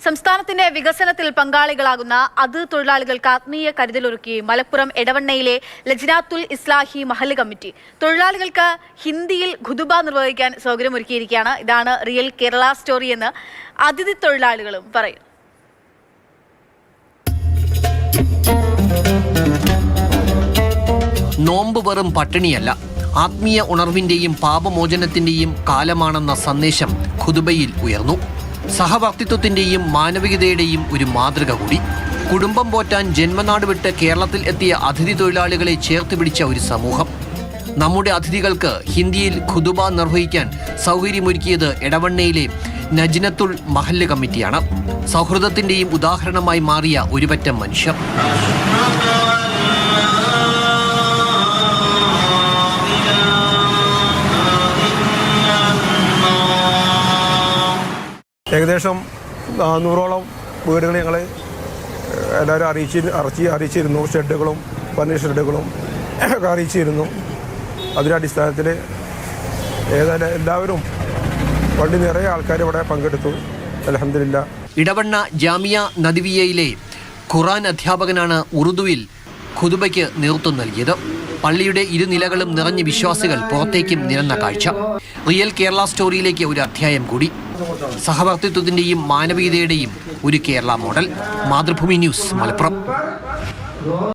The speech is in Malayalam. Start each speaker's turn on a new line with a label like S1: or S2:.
S1: സംസ്ഥാനത്തിന്റെ വികസനത്തിൽ പങ്കാളികളാകുന്ന അത് തൊഴിലാളികൾക്ക് ആത്മീയ കരുതലൊരുക്കി മലപ്പുറം എടവണ്ണയിലെ ലജ്നാത്തുൽ ഇസ്ലാഹി മഹല്ല് കമ്മിറ്റി തൊഴിലാളികൾക്ക് ഹിന്ദിയിൽ ഖുതുബ നിർവഹിക്കാൻ സൗകര്യമൊരുക്കിയിരിക്കുകയാണ്. ഇതാണ് റിയൽ കേരള സ്റ്റോറി എന്ന് അതിഥി തൊഴിലാളികളും പറയും.
S2: നോമ്പ് വെറും പട്ടിണിയല്ല, ആത്മീയ ഉണർവിന്റെയും പാപമോചനത്തിന്റെയും കാലമാണെന്ന സന്ദേശം ഖുതുബയിൽ ഉയർന്നു. സഹവർത്തിത്വത്തിന്റെയും മാനവികതയുടെയും ഒരു മാതൃക കൂടി. കുടുംബം പോറ്റാൻ ജന്മനാട് വിട്ട് കേരളത്തിൽ എത്തിയ അതിഥി തൊഴിലാളികളെ ചേർത്ത് പിടിച്ച ഒരു സമൂഹം. നമ്മുടെ അതിഥികൾക്ക് ഹിന്ദിയിൽ ഖുതുബ നിർവഹിക്കാൻ സൗകര്യമൊരുക്കിയത് എടവണ്ണയിലെ നജ്നത്തുൽ മഹല്ല് കമ്മിറ്റിയാണ്. സൗഹൃദത്തിന്റെയും ഉദാഹരണമായി മാറിയ ഒരുപറ്റം മനുഷ്യർ.
S3: ഏകദേശം 100ഓളം വീടുകൾ ഞങ്ങൾ എല്ലാവരും അറിയിച്ചിരുന്നു. ഷെഡുകളും ഫർണിച്ചർ ഷെഡുകളും അറിയിച്ചിരുന്നു. അതിൻ്റെ അടിസ്ഥാനത്തിൽ ഏതായാലും എല്ലാവരും വണ്ടി നിറയെ ആൾക്കാർ ഇവിടെ പങ്കെടുത്തു. അൽഹംദുലില്ലാ.
S2: ഇടവണ്ണ ജാമിയ നദിവിയയിലെ ഖുർആൻ അധ്യാപകനാണ് ഉറുദുവിൽ ഖുതുബയ്ക്ക് നേതൃത്വം നൽകിയത്. പള്ളിയുടെ ഇരുനിലകളും നിറഞ്ഞ വിശ്വാസികൾ പുറത്തേക്കും നിരന്ന കാഴ്ച. റിയൽ കേരള സ്റ്റോറിയിലേക്ക് ഒരു അധ്യായം കൂടി. സഹവർത്തിത്വത്തിന്റെയും മാനവികതയുടെയും ഒരു കേരള മോഡൽ. മാതൃഭൂമി ന്യൂസ്, മലപ്പുറം.